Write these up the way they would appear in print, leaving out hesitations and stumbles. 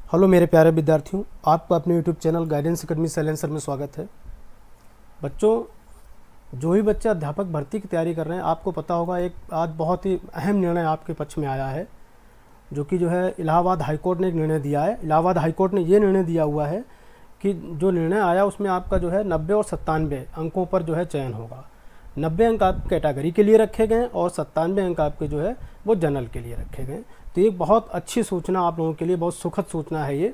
Hello मेरे प्यारे विद्यार्थियों, आपका अपने YouTube channel guidance academy silencer में स्वागत है। बच्चों, जो भी बच्चे अध्यापक भर्ती की तैयारी कर रहे हैं, आपको पता होगा एक आज बहुत ही अहम निर्णय आपके पक्ष में आया है, जो कि जो है इलाहाबाद हाईकोर्ट ने एक निर्णय दिया है। इलाहाबाद हाईकोर्ट ने ये निर्णय दिया हुआ है कि जो निर्णय आया उसमें आपका जो है 90 और 97 अंकों पर जो है चयन होगा। 90 अंक आप कैटेगरी के लिए रखे गए और 97 अंक आपके जो है वो जनरल के लिए रखे गए। तो ये बहुत अच्छी सूचना आप लोगों के लिए, बहुत सुखद सूचना है ये,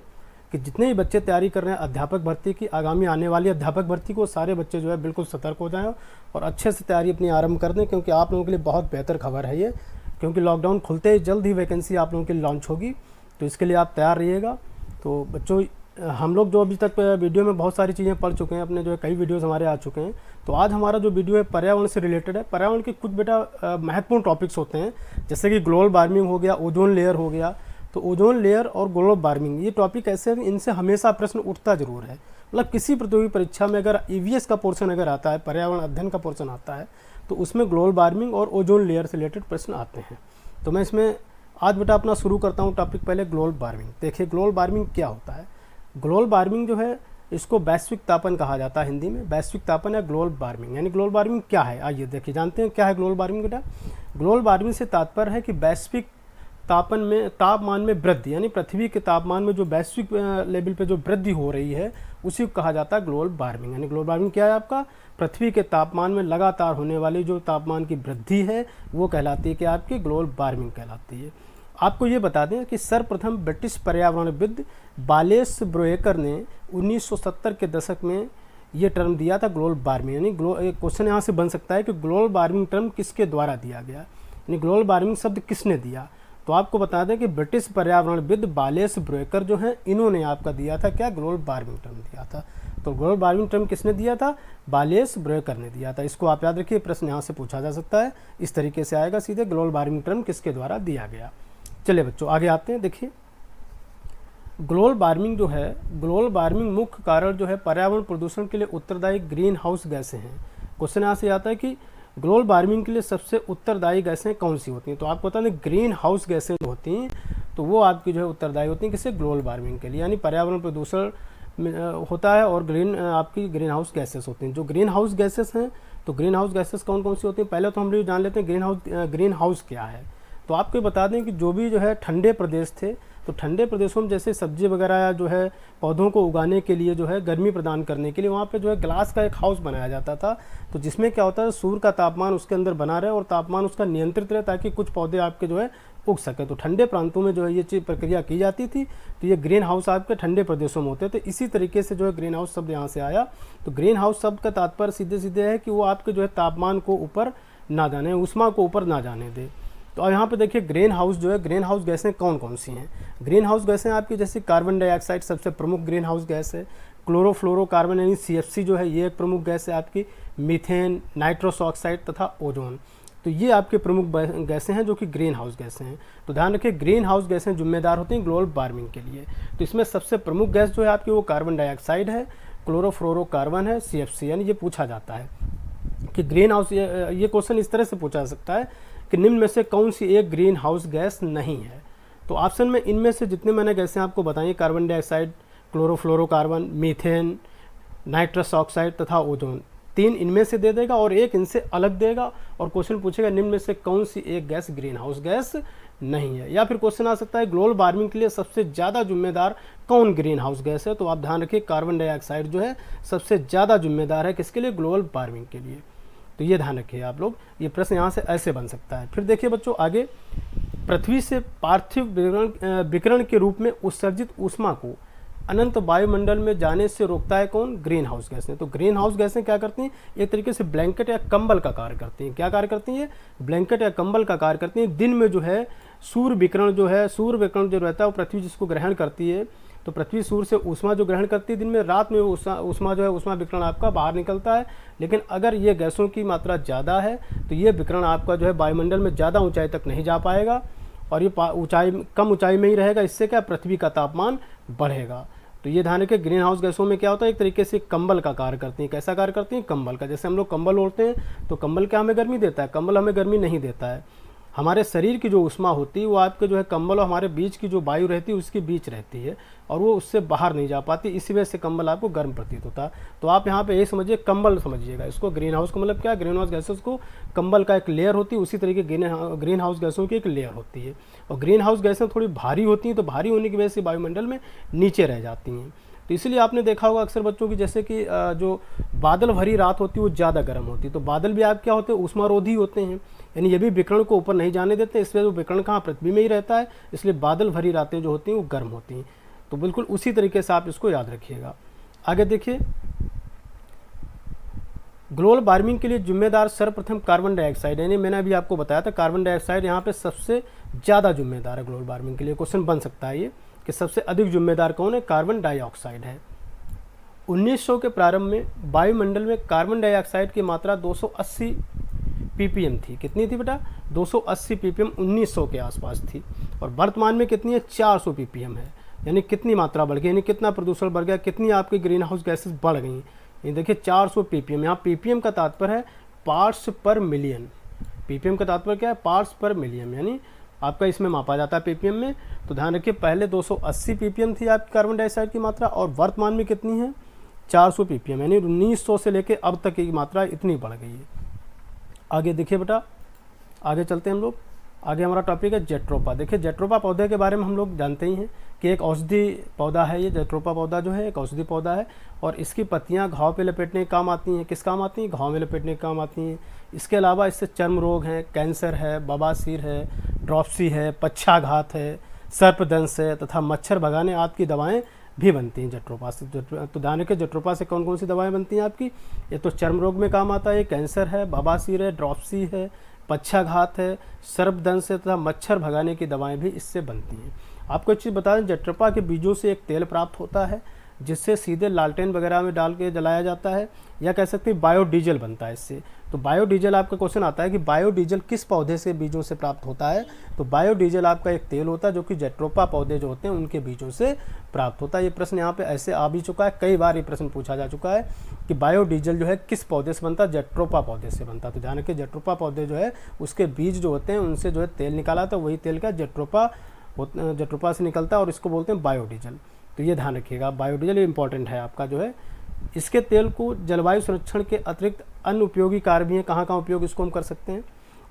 कि जितने भी बच्चे तैयारी कर रहे हैं अध्यापक भर्ती की, आगामी आने वाली अध्यापक भर्ती को, सारे बच्चे जो है बिल्कुल सतर्क हो जाएं और अच्छे से तैयारी अपनी आरंभ कर दें, क्योंकि आप लोगों के लिए बहुत बेहतर खबर है ये। क्योंकि लॉकडाउन खुलते ही जल्द ही वैकेंसी आप लोगों के लिए लॉन्च होगी, तो इसके लिए आप तैयार रहिएगा। तो बच्चों, हम लोग जो अभी तक वीडियो में बहुत सारी चीज़ें पढ़ चुके हैं, अपने जो है कई वीडियोस हमारे आ चुके हैं। तो आज हमारा जो वीडियो है पर्यावरण से रिलेटेड है। पर्यावरण के कुछ बेटा महत्वपूर्ण टॉपिक्स होते हैं, जैसे कि ग्लोबल वार्मिंग हो गया, ओजोन लेयर हो गया। तो ओजोन लेयर और ग्लोबल वार्मिंग ये टॉपिक ऐसे हैं, इनसे हमेशा प्रश्न उठता जरूर है। मतलब किसी प्रतियोगी परीक्षा में अगर ईवीएस का पोर्शन अगर आता है, पर्यावरण अध्ययन का पोर्शन आता है, तो उसमें ग्लोबल वार्मिंग और ओजोन लेयर से रिलेटेड प्रश्न आते हैं। तो मैं इसमें आज बेटा अपना शुरू करता हूँ टॉपिक। पहले ग्लोबल वार्मिंग देखिए, ग्लोबल वार्मिंग क्या होता है। ग्लोबल वार्मिंग जो है इसको वैश्विक तापन कहा जाता है हिंदी में। वैश्विक तापन है ग्लोबल वार्मिंग। यानी ग्लोबल वार्मिंग क्या है, आइए देखिए जानते हैं क्या है ग्लोबल वार्मिंग बेटा। ग्लोबल वार्मिंग से तात्पर्य है कि वैश्विक तापमान में वृद्धि, यानी पृथ्वी के तापमान में जो वैश्विक लेवल पे जो वृद्धि हो रही है उसी को कहा जाता है ग्लोबल वार्मिंग। यानी ग्लोबल वार्मिंग क्या है आपका, पृथ्वी के तापमान में लगातार होने वाली जो तापमान की वृद्धि है वो कहलाती है कि आपकी ग्लोबल वार्मिंग कहलाती है। आपको ये बता दें कि सर्वप्रथम ब्रिटिश पर्यावरणविद बालेस ब्रोएकर ने 1970 के दशक में ये टर्म दिया था ग्लोबल वार्मिंग। यानी क्वेश्चन यहाँ से बन सकता है कि ग्लोबल वार्मिंग टर्म किसके द्वारा दिया गया, यानी ग्लोबल वार्मिंग शब्द किसने दिया। तो आपको बता दें कि ब्रिटिश पर्यावरणविद बालेस ब्रोएकर जो हैं, इन्होंने आपका दिया था क्या, ग्लोबल वार्मिंग टर्म दिया था। तो ग्लोबल वार्मिंग टर्म किसने दिया था, बालेस ब्रोएकर ने दिया था। इसको आप याद रखिए, प्रश्न यहाँ से पूछा जा सकता है, इस तरीके से आएगा सीधे, ग्लोबल वार्मिंग टर्म किसके द्वारा दिया गया। चलिए बच्चों आगे आते हैं। देखिए ग्लोबल वार्मिंग जो है, ग्लोबल वार्मिंग मुख्य कारण जो है पर्यावरण प्रदूषण के लिए उत्तरदायी ग्रीन हाउस गैसें हैं। क्वेश्चन यहाँ से आता है कि ग्लोबल वार्मिंग के लिए सबसे उत्तरदायी गैसें कौन सी होती हैं। तो आपको बता दें ग्रीन हाउस गैसें होती हैं, तो वो आपकी जो है उत्तरदायी होती हैं किससे, ग्लोबल वार्मिंग के लिए। यानी पर्यावरण प्रदूषण होता है और आपकी ग्रीन हाउस गैसेस होती हैं। जो ग्रीन हाउस गैसेस हैं, तो ग्रीन हाउस गैसेस कौन कौन सी होती हैं, पहले तो हम लोग जान लेते हैं ग्रीन हाउस क्या है। तो आपको बता दें कि जो भी जो है ठंडे प्रदेश थे, तो ठंडे प्रदेशों में जैसे सब्जी वगैरह जो है पौधों को उगाने के लिए जो है गर्मी प्रदान करने के लिए वहाँ पे जो है ग्लास का एक हाउस बनाया जाता था। तो जिसमें क्या होता है, सूर्य का तापमान उसके अंदर बना रहे और तापमान उसका नियंत्रित रहे, ताकि कुछ पौधे आपके जो है उग सके। तो ठंडे प्रांतों में जो है ये चीज़ प्रक्रिया की जाती थी। तो ये ग्रीन हाउस आपके ठंडे प्रदेशों में होते थे। इसी तरीके से जो है ग्रीन हाउस शब्द यहाँ से आया। तो ग्रीन हाउस शब्द का तात्पर्य सीधे सीधे है कि वो आपके जो है तापमान को ऊपर ना जाने, उष्मा को ऊपर ना जाने दे। तो अब यहाँ पे देखिए ग्रीन हाउस जो है, ग्रीन हाउस गैसें कौन कौन सी हैं। ग्रीन हाउस गैसें आपकी जैसे कार्बन डाइऑक्साइड सबसे प्रमुख ग्रीन हाउस गैस है। क्लोरोफ्लोरोकार्बन यानी CFC जो है ये एक प्रमुख गैस है आपकी। मीथेन, नाइट्रस ऑक्साइड तथा ओजोन, तो ये आपके प्रमुख गैसें हैं जो कि ग्रीन हाउस गैसें हैं। तो ध्यान रखिए ग्रीन हाउस गैसें जिम्मेदार होती हैं ग्लोबल वार्मिंग के लिए। तो इसमें सबसे प्रमुख गैस जो है आपकी वो कार्बन डाइऑक्साइड है, क्लोरोफ्लोरोकार्बन है, CFC। यानी ये पूछा जाता है कि ग्रीन हाउस, ये क्वेश्चन इस तरह से पूछा जा सकता है कि निम्न में से कौन सी एक ग्रीन हाउस गैस नहीं है। तो ऑप्शन में इनमें से जितने मैंने गैसें आपको बताई, carbon dioxide, chlorofluorocarbon, methane, nitrous oxide तथा ओजोन, 3 इनमें से दे देगा और एक इनसे अलग देगा, और क्वेश्चन पूछेगा निम्न में से कौन सी एक गैस ग्रीन हाउस गैस नहीं है। या फिर क्वेश्चन आ सकता है ग्लोबल वार्मिंग के लिए सबसे ज़्यादा जिम्मेदार कौन ग्रीन हाउस गैस है। तो आप ध्यान रखिए कार्बन डाइऑक्साइड जो है सबसे ज़्यादा जिम्मेदार है किसके लिए, ग्लोबल वार्मिंग के लिए। तो ये ध्यान रखिए आप लोग, ये प्रश्न यहाँ से ऐसे बन सकता है। फिर देखिए बच्चों आगे, पृथ्वी से पार्थिव विकिरण के रूप में उत्सर्जित ऊष्मा को अनंत वायुमंडल में जाने से रोकता है कौन, ग्रीन हाउस गैसें। तो ग्रीन हाउस गैसें क्या करती हैं, एक तरीके से ब्लैंकेट या कंबल का कार्य करती हैं। क्या कार्य करती हैं, ब्लैंकेट या कंबल का कार्य करती हैं। दिन में जो है सूर्य विकिरण जो रहता है वो पृथ्वी जिसको ग्रहण करती है, तो पृथ्वी सूर्य से ऊष्मा जो ग्रहण करती है दिन में, रात में ऊष्मा जो है ऊष्मा विकिरण आपका बाहर निकलता है। लेकिन अगर ये गैसों की मात्रा ज़्यादा है तो ये विकिरण आपका जो है वायुमंडल में ज़्यादा ऊंचाई तक नहीं जा पाएगा और ये कम ऊंचाई में ही रहेगा। इससे क्या, पृथ्वी का तापमान बढ़ेगा। तो ये ध्यान रखिए ग्रीन हाउस गैसों में क्या होता है, एक तरीके से कंबल का कार्य करती हैं। कैसा कार्य करती हैं, कंबल का। जैसे हम लोग कंबल ओढ़ते हैं तो कंबल क्या हमें गर्मी देता है, कंबल हमें गर्मी नहीं देता है। हमारे शरीर की जो ऊष्मा होती है वो आपके जो है कंबल और हमारे बीच की जो वायु रहती है उसके बीच रहती है और वो उससे बाहर नहीं जा पाती, इसी वजह से कंबल आपको गर्म प्रतीत होता है। तो आप यहाँ पे यही समझिए, कंबल समझिएगा इसको। ग्रीन हाउस का मतलब क्या है? ग्रीन हाउस गैसेस को कंबल का एक लेयर होती है, उसी तरीके ग्रीन हाउस गैसों की एक लेयर होती है। और ग्रीन हाउस गैसें थोड़ी भारी होती हैं, तो भारी होने की वजह से वायुमंडल में नीचे रह जाती हैं। तो इसलिए आपने देखा होगा अक्सर बच्चों की, जैसे कि जो बादल भरी रात होती है वो ज़्यादा गर्म होती है। तो बादल भी आप क्या होते हैं? ऊष्मारोधी होते हैं, यानी ये भी विकिरण को ऊपर नहीं जाने देते, इसलिए वो विकिरण कहाँ? पृथ्वी में ही रहता है, इसलिए बादल भरी रातें जो होती हैं वो गर्म होती हैं। तो बिल्कुल उसी तरीके से आप इसको याद रखिएगा। आगे देखिए, ग्लोबल वार्मिंग के लिए जिम्मेदार सर्वप्रथम कार्बन डाइऑक्साइड, यानी मैंने अभी आपको बताया था कार्बन डाइऑक्साइड यहाँ पे सबसे ज़्यादा जिम्मेदार है ग्लोबल वार्मिंग के लिए। क्वेश्चन बन सकता है ये कि सबसे अधिक जिम्मेदार कौन है? कार्बन डाइऑक्साइड है। 1900 के प्रारंभ में वायुमंडल में कार्बन डाइऑक्साइड की मात्रा 280 ppm थी। कितनी थी बेटा? 280 ppm 1900 के आसपास थी। और वर्तमान में कितनी है? 400 ppm है। यानी कितनी मात्रा बढ़ गई, यानी कितना प्रदूषण बढ़ गया, कितनी आपकी ग्रीन हाउस गैसेस बढ़ गई। ये देखिए 400 ppm, यहाँ ppm का तात्पर्य है पार्ट्स पर मिलियन। ppm का तात्पर्य क्या है? पार्ट्स पर मिलियन, यानी आपका इसमें मापा जाता है ppm में। तो ध्यान रखिए, पहले 280 ppm थी आपकी कार्बन डाइऑक्साइड की मात्रा और वर्तमान में कितनी है? 400 ppm, यानी 1900 से लेकर अब तक की मात्रा इतनी बढ़ गई है। आगे देखिए बेटा, आगे चलते हैं हम लोग। आगे हमारा टॉपिक है जेट्रोपा। देखिए जेट्रोपा पौधे के बारे में हम लोग जानते ही हैं कि एक औषधि पौधा है। ये जेट्रोपा पौधा जो है एक औषधि पौधा है और इसकी पत्तियां घाव पे लपेटने के काम आती हैं। किस काम आती हैं? घाव में लपेटने के काम आती हैं। इसके अलावा इससे चर्म रोग हैं, कैंसर है, बवासीर है, ड्रॉप्सी है, पक्षाघात है, सर्पदंश है तथा मच्छर भगाने आदि की दवाएँ भी बनती हैं जेट्रोपा से। तो ध्यान रखिए, जेट्रोपा से कौन कौन सी दवाएं बनती हैं आपकी? ये तो चर्म रोग में काम आता है, कैंसर है, बवासीर है, ड्रॉप्सी है, पक्षाघात है, सर्पदंश है तथा मच्छर भगाने की दवाएं भी इससे बनती हैं। आपको एक चीज़ बता दें, जेट्रोपा के बीजों से एक तेल प्राप्त होता है जिससे सीधे लालटेन वगैरह में डाल के जलाया जाता है, या कह सकते हैं बायोडीजल बनता है इससे। तो बायोडीजल आपका क्वेश्चन आता है कि बायोडीजल किस पौधे से बीजों से प्राप्त होता है? तो बायोडीजल आपका एक तेल होता है जो कि जेट्रोपा पौधे जो होते हैं उनके बीजों से प्राप्त होता है। ये प्रश्न यहाँ पे ऐसे आ भी चुका है, कई बार ये प्रश्न पूछा जा चुका है कि बायोडीजल जो है किस पौधे से बनता है? जेट्रोपा पौधे से बनता है। तो ध्यान रखिए, जेट्रोपा पौधे जो है उसके बीज जो होते हैं उनसे जो है तेल निकाला था, वही तेल का जेट्रोपा से निकलता है और इसको बोलते हैं बायोडीजल। तो ये ध्यान रखिएगा, बायोडीजल इंपॉर्टेंट है आपका जो है। इसके तेल को जलवायु संरक्षण के अतिरिक्त अन्य उपयोगी कार्य भी हैं। कहाँ कहाँ उपयोग इसको हम कर सकते हैं?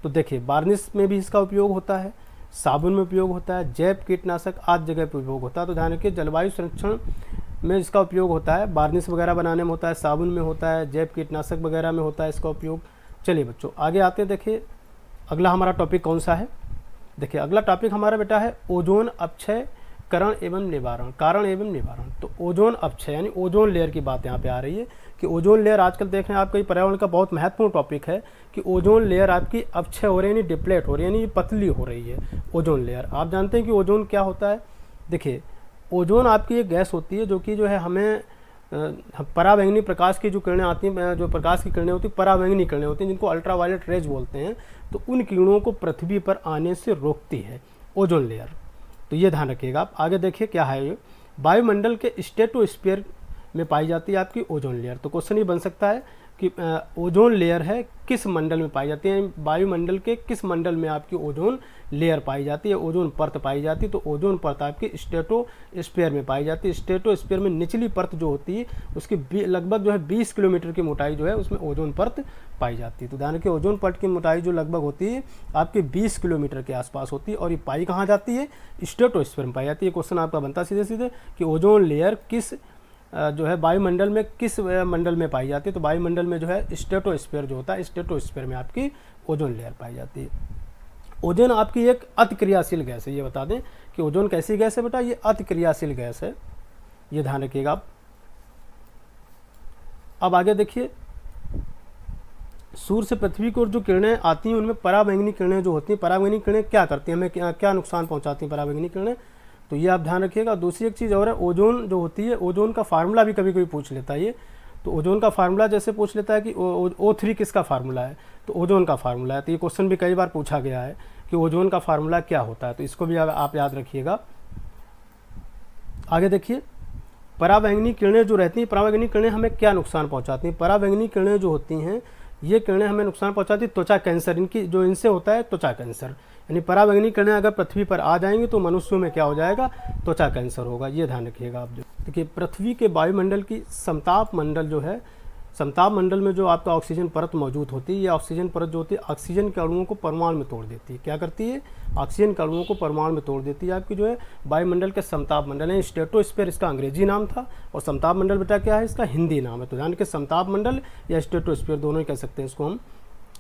तो देखिए, वार्निश में भी इसका उपयोग होता है, साबुन में उपयोग होता है, जैव कीटनाशक आदि जगह पर उपयोग होता है। तो ध्यान रखिए, जलवायु संरक्षण में इसका उपयोग होता है, वार्निश वगैरह बनाने में होता है, साबुन में होता है, जैव कीटनाशक वगैरह में होता है इसका उपयोग। चलिए बच्चों आगे आते हैं। देखिए अगला हमारा टॉपिक कौन सा है? देखिए अगला टॉपिक हमारा बेटा है ओजोन अपक्षय कारण एवं निवारण। कारण एवं निवारण, तो ओजोन अपक्षय यानी ओजोन लेयर की बात यहाँ पे आ रही है कि ओजोन लेयर आजकल देख रहे हैं आपका पर्यावरण का बहुत महत्वपूर्ण टॉपिक है कि ओजोन लेयर आपकी अपक्षय हो रही है, यानी डिप्लेट हो रही है, यानी पतली हो रही है ओजोन लेयर। आप जानते हैं कि ओजोन क्या होता है? देखिए ओजोन आपकी एक गैस होती है जो कि जो है हमें पराबैंगनी प्रकाश की जो किरणें आती हैं, जो प्रकाश की किरणें होती हैं पराबैंगनी किरणें होती हैं जिनको अल्ट्रावायलेट रेज बोलते हैं, तो उन किरणों को पृथ्वी पर आने से रोकती है ओजोन लेयर। तो ये ध्यान रखिएगा आप। आगे देखिए क्या है ये, वायुमंडल के स्ट्रेटोस्फीयर में पाई जाती है आपकी ओजोन लेयर। तो क्वेश्चन ये बन सकता है कि ओजोन लेयर है किस मंडल में पाई जाती है? वायुमंडल के किस मंडल में आपकी ओजोन लेयर पाई जाती है, ओजोन परत पाई जाती है? तो ओजोन परत आपकी स्ट्रेटोस्फीयर में पाई जाती है। स्ट्रेटोस्फीयर में निचली परत जो होती है उसकी लगभग जो है 20 किलोमीटर की मोटाई जो है उसमें ओजोन परत पाई जाती है। तो ध्यान रखिए, ओजोन परत की मोटाई जो लगभग होती है आपकी 20 किलोमीटर के आसपास होती है और ये पाई कहाँ जाती है? स्ट्रेटोस्फीयर में पाई जाती है। क्वेश्चन आपका बनता सीधे सीधे कि ओजोन लेयर किस जो है वायुमंडल में किस मंडल में पाई जाती है? तो वायुमंडल में जो है स्ट्रेटोस्फीयर जो होता है, स्ट्रेटोस्फीयर में आपकी ओजोन लेयर पाई जाती है। ओजोन आपकी एक अतिक्रियाशील गैस है। ये बता दें कि ओजोन कैसी गैस है बेटा? ये अतिक्रियाशील गैस है, ये ध्यान रखिएगा आप। अब आगे देखिए, सूर्य से पृथ्वी को जो किरणें आती हैं उनमें पराबैंगनी किरणें जो होती हैं, पराबैंगनी किरणें क्या करती हैं, हमें क्या नुकसान पहुंचाती हैं पराबैंगनी किरणें? तो ये आप ध्यान रखिएगा। दूसरी एक चीज़ और है, ओजोन जो होती है, ओजोन का फार्मूला भी कभी कभी पूछ लेता है ये। तो ओजोन का फार्मूला जैसे पूछ लेता है कि O3 किसका फार्मूला है? तो ओजोन का फार्मूला है। तो ये क्वेश्चन भी कई बार पूछा गया है कि ओजोन का फार्मूला क्या होता है, तो इसको भी आप याद रखिएगा। आगे देखिए, पराबैंगनी किरणें जो रहती हैं, पराबैंगनी किरणें हमें क्या नुकसान पहुंचाती हैं? पराबैंगनी किरणें जो होती हैं ये किरणें हमें नुकसान पहुंचाती त्वचा कैंसर, इनकी जो इनसे होता है त्वचा कैंसर, यानी पराबैंगनी किरणें अगर पृथ्वी पर आ जाएंगी तो मनुष्यों में क्या हो जाएगा, त्वचा कैंसर होगा। ये ध्यान रखिएगा आप। जो देखिए पृथ्वी के वायुमंडल की समताप मंडल जो है, समताप मंडल में जो आपका ऑक्सीजन परत मौजूद होती है, ये ऑक्सीजन परत जो होती है ऑक्सीजन के अणुओं को परमाणु में तोड़ देती है। क्या करती है, ऑक्सीजन के अणुओं को परमाणु में तोड़ देती है आपकी जो है वायुमंडल के समताप मंडल है। स्ट्रेटोस्फीयर इसका अंग्रेजी नाम था और समताप मंडल बेटा क्या है, इसका हिंदी नाम है। तो ध्यान के समताप मंडल या स्ट्रेटोस्फीयर दोनों ही कह सकते हैं इसको हम,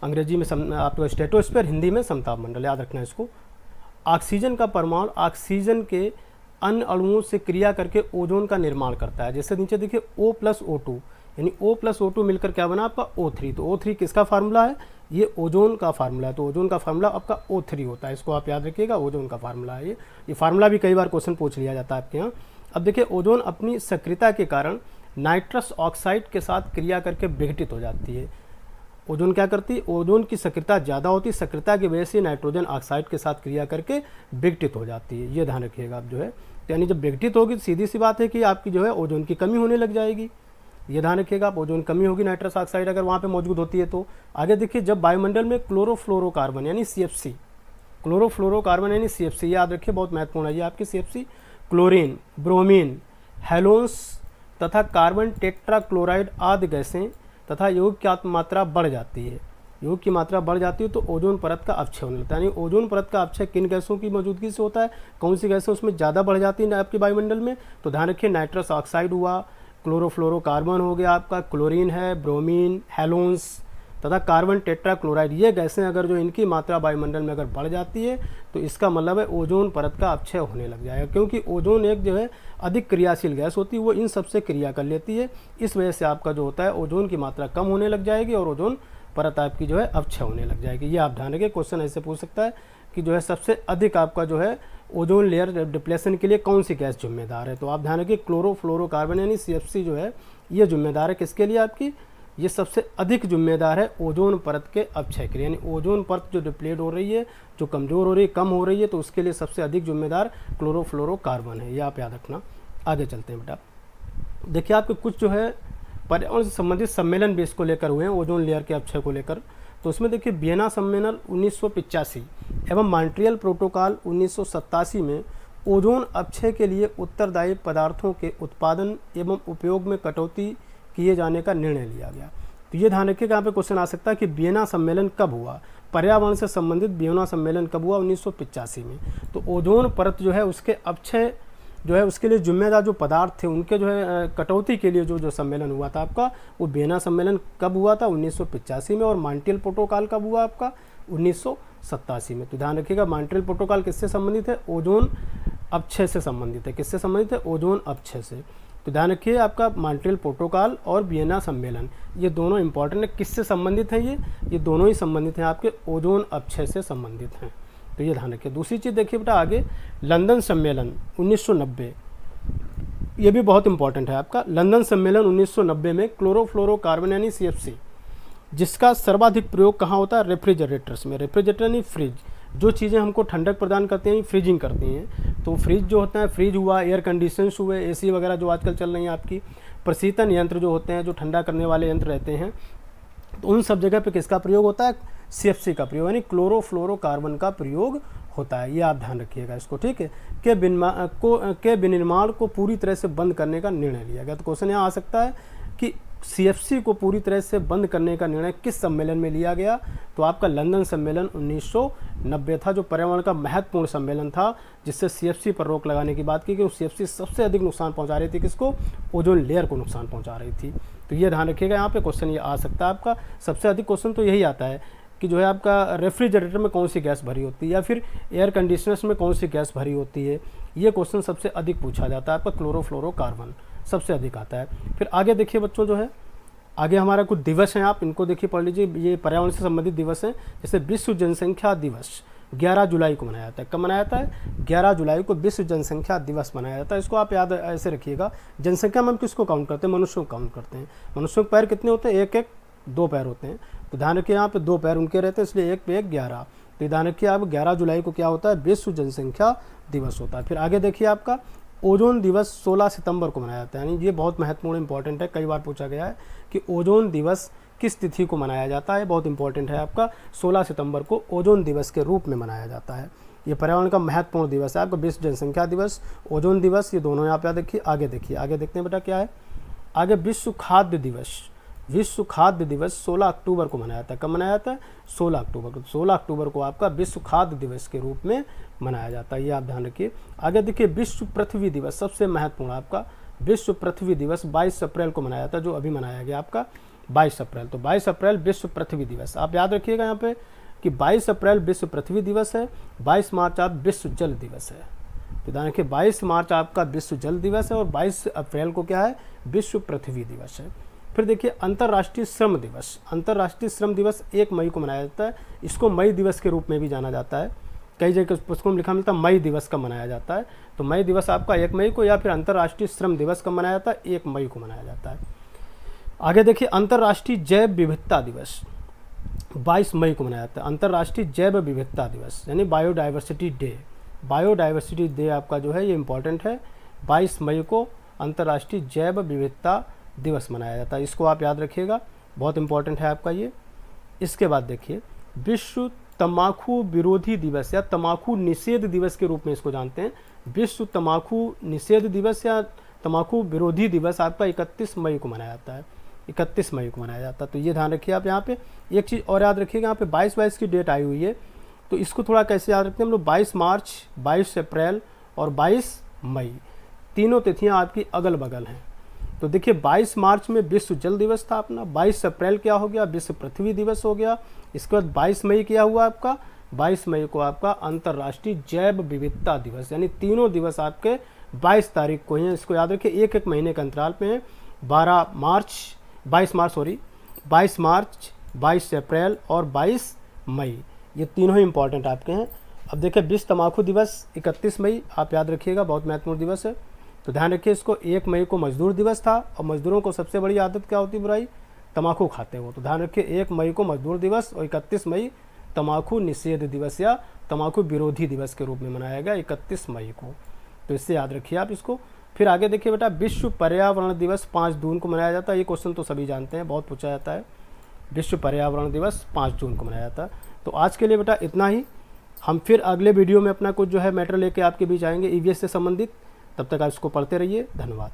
अंग्रेजी में आपको स्ट्रेटोस्फीयर, हिंदी में समताप मंडल, याद रखना है इसको। ऑक्सीजन का परमाणु ऑक्सीजन के अन्य अणुओं से क्रिया करके ओजोन का निर्माण करता है। जैसे नीचे देखिए O+O2, यानी O+O2 मिलकर क्या बना आपका O3। तो O3 किसका फार्मूला है, ये ओजोन का फार्मूला है। तो ओजोन का फार्मूला आपका O3 होता है, इसको आप याद रखिएगा, ओजोन का फार्मूला है ये फार्मूला भी कई बार क्वेश्चन पूछ लिया जाता है आपके यहाँ। अब देखिए ओजोन अपनी सक्रियता के कारण नाइट्रस ऑक्साइड के साथ क्रिया करके विघटित हो जाती है। ओजोन क्या करती है, ओजोन की सक्रियता ज़्यादा होती है, सक्रियता की वजह से नाइट्रोजन ऑक्साइड के साथ क्रिया करके विघटित हो जाती है। ये ध्यान रखिएगा आप जो है, यानी जब विघटित होगी तो सीधी सी बात है कि आपकी जो है ओजोन की कमी होने लग जाएगी। ये ध्यान रखिएगा आप, ओजोन कमी होगी नाइट्रस ऑक्साइड अगर वहाँ पे मौजूद होती है तो। आगे देखिए जब वायुमंडल में क्लोरोफ्लोरोकार्बन यानी CFC, क्लोरोफ्लोरोकार्बन यानी CFC, याद रखिए बहुत महत्वपूर्ण है ये आपकी CFC, क्लोरीन, ब्रोमीन, हेलोन्स तथा कार्बन टेट्राक्लोराइड आदि गैसें तथा योग की मात्रा बढ़ जाती है, योग की मात्रा बढ़ जाती है तो ओजोन परत का अपक्षय होने लगता है। यानी ओजोन परत का अपक्षय किन गैसों की मौजूदगी से होता है, कौन सी गैसें उसमें ज़्यादा बढ़ जाती है आपके वायुमंडल में, तो ध्यान रखिए नाइट्रस ऑक्साइड हुआ, क्लोरोफ्लोरोकार्बन हो गया आपका, क्लोरीन है, ब्रोमीन, हेलोन्स तथा कार्बन टेट्राक्लोराइड, ये गैसें अगर जो इनकी मात्रा वायुमंडल में अगर बढ़ जाती है तो इसका मतलब है ओजोन परत का अपक्षय होने लग जाएगा। क्योंकि ओजोन एक जो है अधिक क्रियाशील गैस होती है, वो इन सबसे क्रिया कर लेती है, इस वजह से आपका जो होता है ओजोन की मात्रा कम होने लग जाएगी और ओजोन परत आपकी जो है अपक्षय होने लग जाएगी। ये आप ध्यान रखिए, क्वेश्चन ऐसे पूछ सकता है कि जो है सबसे अधिक आपका जो है ओजोन लेयर डिप्लेशन के लिए कौन सी गैस जिम्मेदार है। तो आप ध्यान रखिए क्लोरोफ्लोरोकार्बन यानी CFC जो है ये जिम्मेदार है किसके लिए आपकी, ये सबसे अधिक जिम्मेदार है ओजोन परत के अपक्षय के लिए। यानी ओजोन परत जो डिप्लेट हो रही है, जो कमज़ोर हो रही है, कम हो रही है, तो उसके लिए सबसे अधिक जिम्मेदार क्लोरोफ्लोरोकार्बन है। ये आप याद रखना। आगे चलते हैं बेटा, देखिए आपके कुछ जो है पर्यावरण से संबंधित सम्मेलन भी इसको लेकर हुए हैं ओजोन लेयर के अपक्षय को लेकर। तो उसमें देखिए वियना सम्मेलन 1985 एवं मॉन्ट्रियल प्रोटोकॉल 1987 में ओजोन अपक्षय के लिए उत्तरदायी पदार्थों के उत्पादन एवं उपयोग में कटौती किए जाने का निर्णय लिया गया। तो ये ध्यान रखिएगा, यहाँ पे क्वेश्चन आ सकता है कि वियना सम्मेलन कब हुआ, पर्यावरण से संबंधित वियना सम्मेलन कब हुआ, 1985 में। तो ओजोन परत जो है उसके अपक्षय जो है उसके लिए जिम्मेदार जो पदार्थ थे उनके जो है कटौती के लिए जो सम्मेलन हुआ था आपका, वो वियना सम्मेलन कब हुआ था, 1985 में। और मॉन्ट्रियल प्रोटोकॉल कब हुआ आपका, 1987 में। तो ध्यान रखिएगा मॉन्ट्रियल प्रोटोकॉल किससे संबंधित है, ओजोन अपक्षय से संबंधित है। किससे संबंधित है, ओजोन अपक्षय से। तो ध्यान रखिए आपका मॉन्ट्रियल प्रोटोकॉल और वियना सम्मेलन ये दोनों इंपॉर्टेंट है। किससे संबंधित हैं ये दोनों ही संबंधित हैं आपके ओजोन अपक्षय से संबंधित हैं। तो ये ध्यान रखिए। दूसरी चीज़ देखिए बेटा आगे, लंदन सम्मेलन 1990, ये भी बहुत इंपॉर्टेंट है आपका। लंदन सम्मेलन 1990 में क्लोरोफ्लोरोकार्बन यानी CFC, जिसका सर्वाधिक प्रयोग कहाँ होता है, रेफ्रिजरेटर्स में। रेफ्रिजरेटर यानी फ्रिज, जो चीज़ें हमको ठंडक प्रदान करती हैं फ्रीजिंग करती हैं। तो फ्रिज जो होता है, फ्रिज हुआ, एयर कंडीशनर्स हुए, AC वगैरह जो आजकल चल रही हैं आपकी, प्रशीतन यंत्र जो होते हैं, जो ठंडा करने वाले यंत्र रहते हैं, तो उन सब जगह पे किसका प्रयोग होता है, CFC का प्रयोग यानी क्लोरोफ्लोरोकार्बन का प्रयोग होता है। ये आप ध्यान रखिएगा इसको, ठीक है। के विनिर्माण को पूरी तरह से बंद करने का निर्णय लिया गया। तो क्वेश्चन यहाँ आ सकता है कि CFC को पूरी तरह से बंद करने का निर्णय किस सम्मेलन में लिया गया। तो आपका लंदन सम्मेलन 1990 था, जो पर्यावरण का महत्वपूर्ण सम्मेलन था, जिससे CFC पर रोक लगाने की बात की कि CFC सबसे अधिक नुकसान पहुंचा रही थी किसको, ओजोन लेयर को नुकसान पहुंचा रही थी। तो ये ध्यान रखिएगा, यहाँ पे क्वेश्चन ये आ सकता है आपका। सबसे अधिक क्वेश्चन तो यही आता है कि जो है आपका रेफ्रिजरेटर में कौन सी गैस भरी होती है या फिर एयर कंडीशनर्स में कौन सी गैस भरी होती है। ये क्वेश्चन सबसे अधिक पूछा जाता है आपका, क्लोरोफ्लोरोकार्बन सबसे अधिक आता है। फिर आगे देखिए बच्चों, जो है आगे हमारा कुछ दिवस हैं, आप इनको देखिए पढ़ लीजिए। ये पर्यावरण से संबंधित दिवस हैं, जैसे विश्व जनसंख्या दिवस 11 जुलाई को मनाया जाता है। कब मनाया जाता है, 11 जुलाई को विश्व जनसंख्या दिवस मनाया जाता है। इसको आप याद ऐसे रखिएगा। जनसंख्या में हम किसको काउंट करते हैं, मनुष्यों को काउंट करते हैं। मनुष्यों के पैर कितने होते हैं, एक दो पैर होते हैं। तो ध्यान रखिए यहाँ पे 2 पैर उनके रहते हैं, इसलिए 1 पे 1 11। तो ध्यान रखिए आप 11 जुलाई को क्या होता है, विश्व जनसंख्या दिवस होता है। फिर आगे देखिए आपका ओजोन दिवस 16 सितंबर को मनाया जाता है। यानी ये बहुत महत्वपूर्ण इंपॉर्टेंट है, कई बार पूछा गया है कि ओजोन दिवस किस तिथि को मनाया जाता है, बहुत इंपॉर्टेंट है आपका। 16 सितंबर को ओजोन दिवस के रूप में मनाया जाता है। ये पर्यावरण का महत्वपूर्ण दिवस है आपका। विश्व जनसंख्या दिवस, ओजोन दिवस, ये दोनों यहाँ पे देखिए। आगे देखिए, आगे देखते हैं बेटा क्या है। आगे विश्व खाद्य दिवस। विश्व खाद्य दिवस 16 अक्टूबर को मनाया जाता है। कब मनाया जाता है? 16 अक्टूबर को। 16 अक्टूबर को आपका विश्व खाद्य दिवस के रूप में मनाया जाता है, ये आप ध्यान रखिए। आगे देखिए विश्व पृथ्वी दिवस, सबसे महत्वपूर्ण आपका विश्व पृथ्वी दिवस 22 अप्रैल को मनाया जाता है, जो अभी मनाया गया आपका 22 अप्रैल। तो 22 अप्रैल विश्व पृथ्वी दिवस, आप याद रखिएगा यहाँ पे कि 22 अप्रैल विश्व पृथ्वी दिवस है, 22 मार्च आप विश्व जल दिवस है। तो ध्यान रखिए 22 मार्च आपका विश्व जल दिवस है और 22 अप्रैल को क्या है? विश्व पृथ्वी दिवस है। फिर देखिए अंतर्राष्ट्रीय श्रम दिवस। अंतर्राष्ट्रीय श्रम दिवस 1 मई को मनाया जाता है। इसको मई दिवस के रूप में भी जाना जाता है। कई जगह पुस्तकों में लिखा मिलता है मई दिवस का मनाया जाता है। तो मई दिवस आपका 1 मई को, या फिर अंतर्राष्ट्रीय श्रम दिवस कब मनाया जाता है? 1 मई को मनाया जाता है। आगे देखिए अंतर्राष्ट्रीय जैव विविधता दिवस 22 मई को मनाया जाता है। अंतर्राष्ट्रीय जैव विविधता दिवस यानी बायोडाइवर्सिटी डे। बायोडाइवर्सिटी डे आपका जो है ये इंपॉर्टेंट है। 22 मई को अंतर्राष्ट्रीय जैव विविधता दिवस मनाया जाता है, इसको आप याद रखिएगा, बहुत इंपॉर्टेंट है आपका ये। इसके बाद देखिए विश्व तंबाकू विरोधी दिवस या तंबाकू निषेध दिवस के रूप में इसको जानते हैं। विश्व तंबाकू निषेध दिवस या तंबाकू विरोधी दिवस आपका 31 मई को मनाया जाता है। 31 मई को मनाया जाता है। तो ये ध्यान रखिए आप। यहाँ पे एक चीज़ और याद रखिएगा, यहाँ पे 22 की डेट आई हुई है, तो इसको थोड़ा कैसे याद रखते हैं हम लोग। 22 मार्च, 22 अप्रैल और 22 मई, तीनों तिथियाँ आपकी अगल बगल हैं। तो देखिए 22 मार्च में विश्व जल दिवस था अपना, 22 अप्रैल क्या हो गया? विश्व पृथ्वी दिवस हो गया। इसके बाद 22 मई क्या हुआ आपका? 22 मई को आपका अंतर्राष्ट्रीय जैव विविधता दिवस, यानी तीनों दिवस आपके 22 तारीख को ही हैं। इसको याद रखिए, एक एक महीने के अंतराल पे हैं। 22 मार्च, 22 अप्रैल और 22 मई, ये तीनों ही इंपॉर्टेंट आपके हैं। अब देखिए विश्व तंबाकू दिवस 31 मई, आप याद रखिएगा, बहुत महत्वपूर्ण दिवस है। तो ध्यान रखिए इसको। 1 मई को मजदूर दिवस था और मजदूरों को सबसे बड़ी आदत क्या होती है बुराई? तंबाकू खाते हो। तो ध्यान रखिए 1 मई को मजदूर दिवस और 31 मई तंबाकू निषेध दिवस या तंबाकू विरोधी दिवस के रूप में मनाया गया 31 मई को। तो इससे याद रखिए आप इसको। फिर आगे देखिए बेटा विश्व पर्यावरण दिवस 5 जून को मनाया जाता है। ये क्वेश्चन तो सभी जानते हैं, बहुत पूछा जाता है। विश्व पर्यावरण दिवस 5 जून को मनाया जाता है। तो आज के लिए बेटा इतना ही। हम फिर अगले वीडियो में अपना कुछ जो है मैटर लेके आपके बीच आएंगे ईवीएस से संबंधित। तब तक आप इसको पढ़ते रहिए। धन्यवाद।